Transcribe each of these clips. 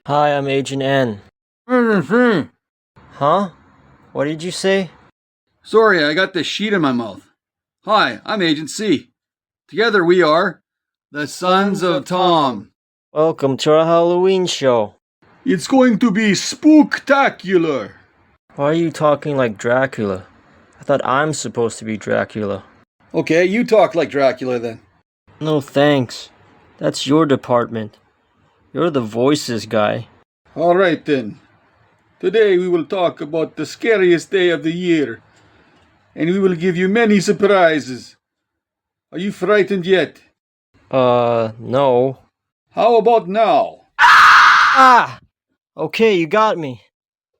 Hi, I'm Agent N. Huh? What did you say? Sorry, I got this sheet in my mouth. Hi, I'm Agent C. Together we are the Sons of Tom. Welcome to our Halloween show. It's going to be spooktacular. Why are you talking like Dracula? I thought I'm supposed to be Dracula. Okay, you talk like Dracula then. No thanks. That's your department. You're the voices guy. All right then. Today we will talk about the scariest day of the year, and we will give you many surprises. Are you frightened yet? No. How about now? Ah! Okay, you got me.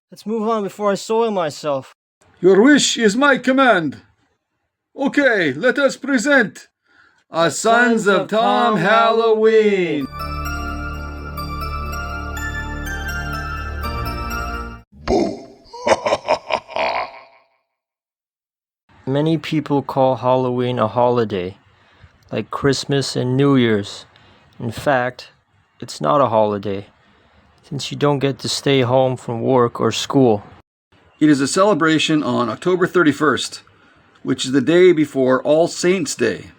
Let's move on before I soil myself. Your wish is my command. Okay, let us present a Sons of Tom Halloween. Many people call Halloween a holiday, like Christmas and New Year's. In fact, it's not a holiday, since you don't get to stay home from work or school. It is a celebration on October 31st, which is the day before All Saints' Day,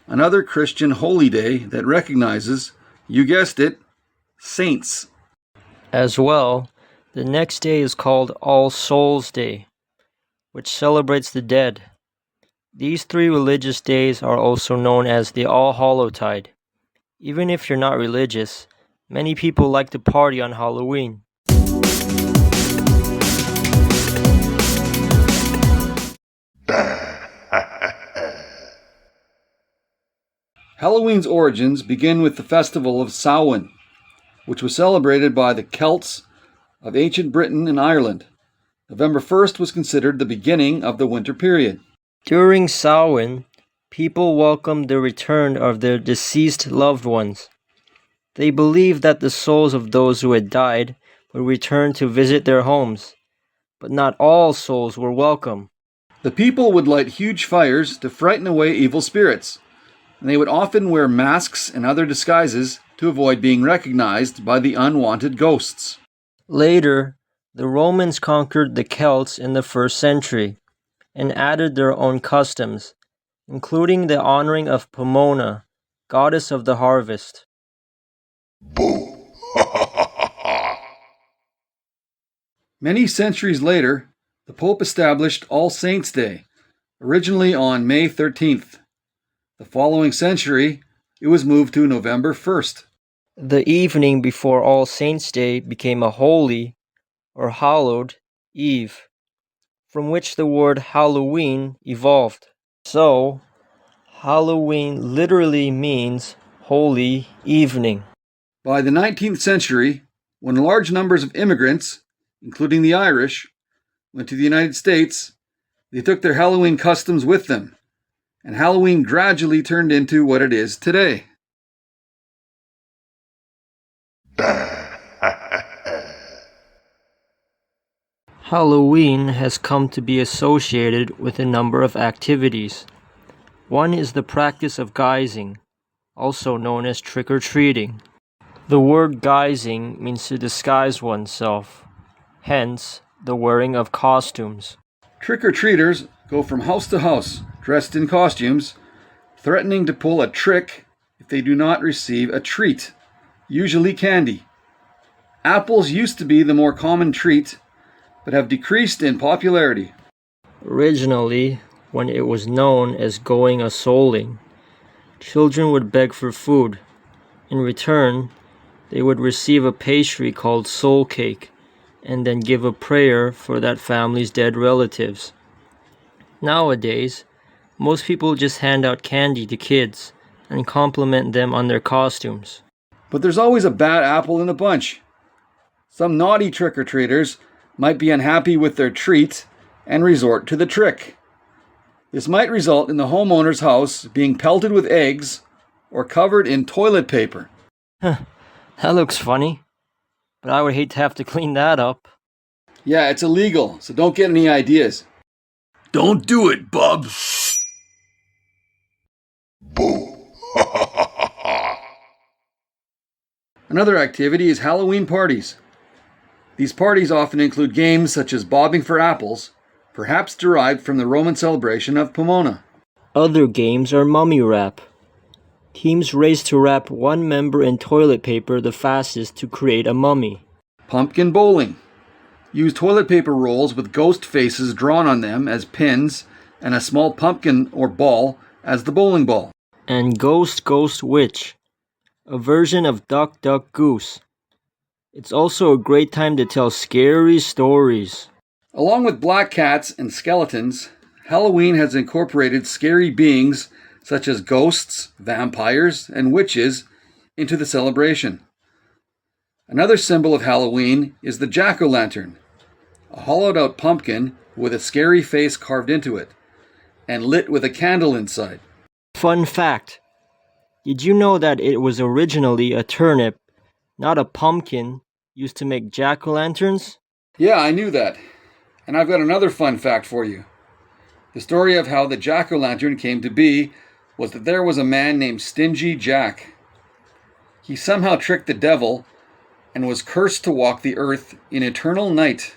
another Christian holy day that recognizes, you guessed it, saints. As well, the next day is called All Souls' Day, which celebrates the dead. These three religious days are also known as the All Hallowtide. Even if you're not religious, many people like to party on Halloween. Halloween's origins begin with the festival of Samhain, which was celebrated by the Celts of ancient Britain and Ireland. November 1st was considered the beginning of the winter period. During Samhain, people welcomed the return of their deceased loved ones. They believed that the souls of those who had died would return to visit their homes, but not all souls were welcome. The people would light huge fires to frighten away evil spirits, and they would often wear masks and other disguises to avoid being recognized by the unwanted ghosts. Later, the Romans conquered the Celts in the 1st century and added their own customs, including the honoring of Pomona, goddess of the harvest. Many centuries later, the Pope established All Saints' Day, originally on May 13th. The following century, it was moved to November 1st. The evening before All Saints' Day became a holy, or hallowed, eve, from which the word Halloween evolved. So, Halloween literally means holy evening. By the 19th century, when large numbers of immigrants, including the Irish, went to the United States, they took their Halloween customs with them, and Halloween gradually turned into what it is today. Halloween has come to be associated with a number of activities. One is the practice of guising, also known as trick-or-treating. The word guising means to disguise oneself, hence the wearing of costumes. Trick-or-treaters go from house to house, dressed in costumes, threatening to pull a trick if they do not receive a treat, usually candy. Apples used to be the more common treat, but have decreased in popularity. Originally, when it was known as going a-souling, children would beg for food. In return, they would receive a pastry called soul cake, and then give a prayer for that family's dead relatives. Nowadays, most people just hand out candy to kids and compliment them on their costumes. But there's always a bad apple in the bunch. Some naughty trick-or-treaters might be unhappy with their treat and resort to the trick. This might result in the homeowner's house being pelted with eggs or covered in toilet paper. That looks funny, but I would hate to have to clean that up. Yeah, it's illegal, so don't get any ideas. Don't do it, bub. Another activity is Halloween parties. These parties often include games such as bobbing for apples, perhaps derived from the Roman celebration of Pomona. Other games are mummy wrap. Teams race to wrap one member in toilet paper the fastest to create a mummy. Pumpkin bowling. Use toilet paper rolls with ghost faces drawn on them as pins and a small pumpkin or ball as the bowling ball. And Ghost Ghost Witch, a version of Duck Duck Goose. It's also a great time to tell scary stories. Along with black cats and skeletons, Halloween has incorporated scary beings such as ghosts, vampires, and witches into the celebration. Another symbol of Halloween is the jack-o'-lantern, a hollowed-out pumpkin with a scary face carved into it, and lit with a candle inside. Fun fact, did you know that it was originally a turnip, not a pumpkin, used to make jack-o'-lanterns? Yeah, I knew that. And I've got another fun fact for you. The story of how the jack-o'-lantern came to be was that there was a man named Stingy Jack. He somehow tricked the devil and was cursed to walk the earth in eternal night.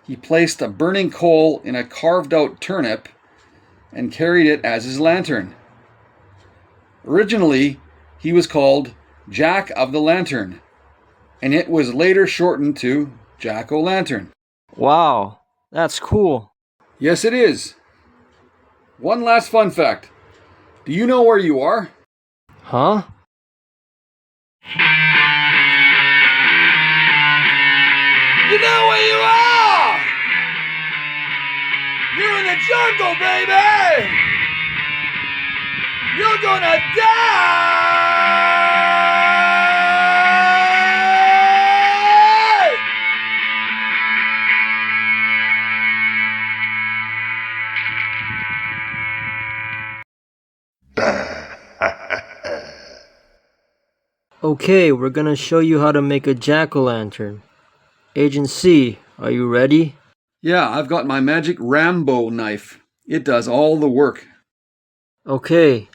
He placed a burning coal in a carved-out turnip and carried it as his lantern. Originally, he was called Jack of the Lantern, and it was later shortened to Jack-o'-lantern. Wow, that's cool. Yes, it is. One last fun fact. Do you know where you are? Huh? You know where you are! You're in the jungle, baby! You're gonna die! Okay, we're gonna show you how to make a jack-o'-lantern. Agent C, are you ready? Yeah, I've got my magic Rambo knife. It does all the work. Okay,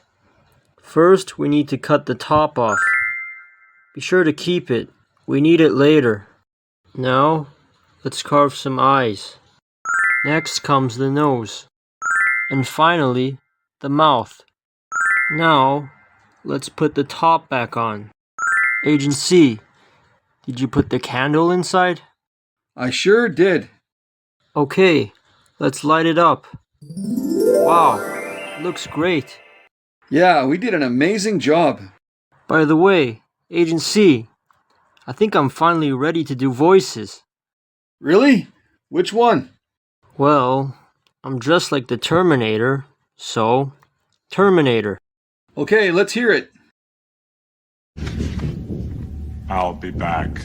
first we need to cut the top off. Be sure to keep it, we need it later. Now, let's carve some eyes. Next comes the nose. And finally, the mouth. Now, let's put the top back on. Agent C, did you put the candle inside? I sure did. Okay, let's light it up. Wow, looks great. Yeah, we did an amazing job. By the way, Agent C, I think I'm finally ready to do voices. Really? Which one? Well, I'm dressed like the Terminator, so Terminator. Okay, let's hear it. I'll be back.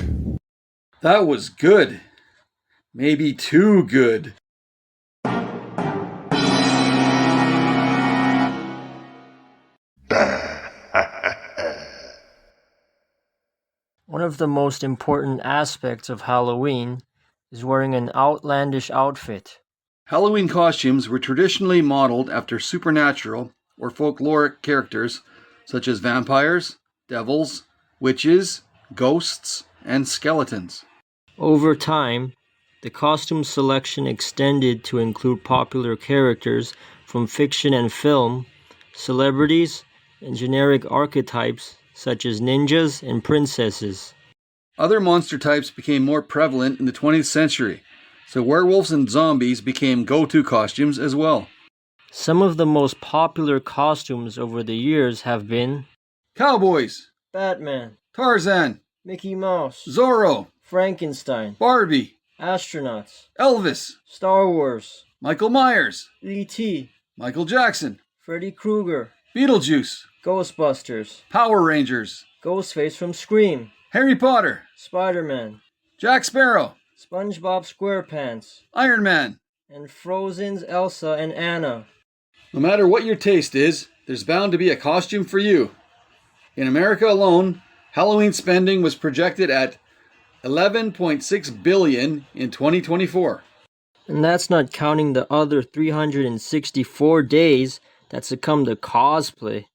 That was good. Maybe too good. One of the most important aspects of Halloween is wearing an outlandish outfit. Halloween costumes were traditionally modeled after supernatural or folkloric characters such as vampires, devils, witches, ghosts, and skeletons. Over time, the costume selection extended to include popular characters from fiction and film, celebrities, and generic archetypes such as ninjas and princesses. Other monster types became more prevalent in the 20th century, so werewolves and zombies became go-to costumes as well. Some of the most popular costumes over the years have been Cowboys, Batman, Tarzan, Mickey Mouse, Zorro, Frankenstein, Barbie, astronauts, Elvis, Star Wars, Michael Myers, E.T., Michael Jackson, Freddy Krueger, Beetlejuice, Ghostbusters, Power Rangers, Ghostface from Scream, Harry Potter, Spider-Man, Jack Sparrow, SpongeBob SquarePants, Iron Man. and Frozen's Elsa and Anna. No matter what your taste is, there's bound to be a costume for you. In America alone, Halloween spending was projected at $11.6 billion in 2024. And that's not counting the other 364 days that succumb to cosplay.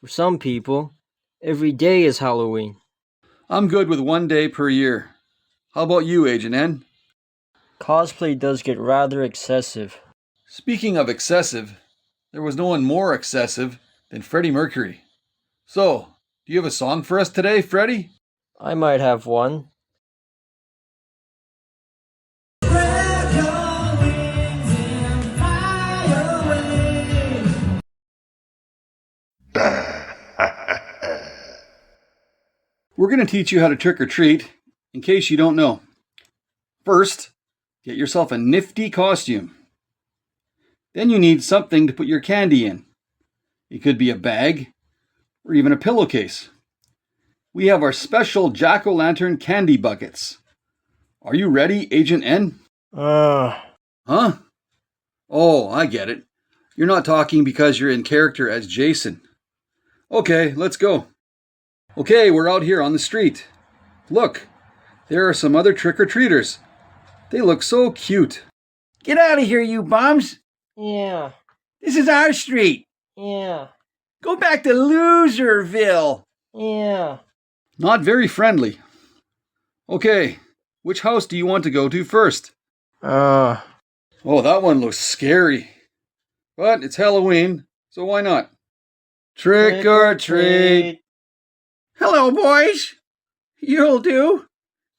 For some people, every day is Halloween. I'm good with 1 day per year. How about you, Agent N? Cosplay does get rather excessive. Speaking of excessive, there was no one more excessive than Freddie Mercury. So, do you have a song for us today, Freddie? I might have one. We're going to teach you how to trick or treat, in case you don't know. First, get yourself a nifty costume. Then you need something to put your candy in. It could be a bag, or even a pillowcase. We have our special jack-o'-lantern candy buckets. Are you ready, Agent N? Huh? Oh, I get it. You're not talking because you're in character as Jason. Okay, let's go. Okay, we're out here on the street. Look, there are some other trick-or-treaters. They look so cute. Get out of here, you bums! Yeah. This is our street. Yeah. Go back to Loserville. Yeah. Not very friendly. Okay, which house do you want to go to first? Oh, that one looks scary. But it's Halloween, so why not? Trick or treat. Hello, boys. You'll do.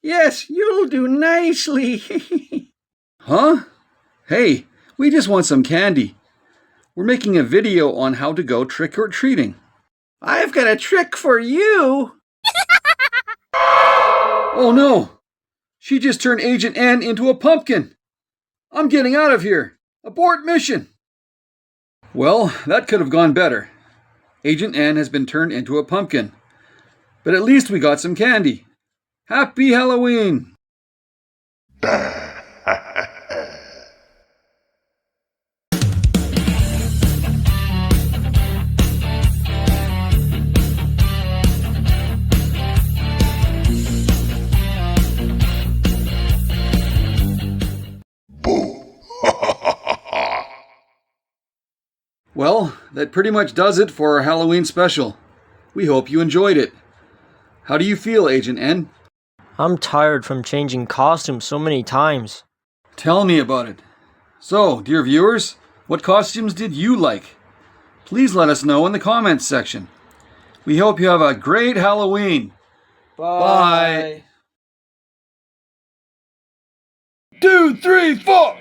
Yes, you'll do nicely. Huh? Hey, we just want some candy. We're making a video on how to go trick-or-treating. I've got a trick for you. Oh no! She just turned Agent N into a pumpkin. I'm getting out of here. Abort mission. Well, that could have gone better. Agent N has been turned into a pumpkin. But at least we got some candy. Happy Halloween! Well, that pretty much does it for our Halloween special. We hope you enjoyed it. How do you feel, Agent N? I'm tired from changing costumes so many times. Tell me about it. So, dear viewers, what costumes did you like? Please let us know in the comments section. We hope you have a great Halloween. Bye. 2, 3, 4.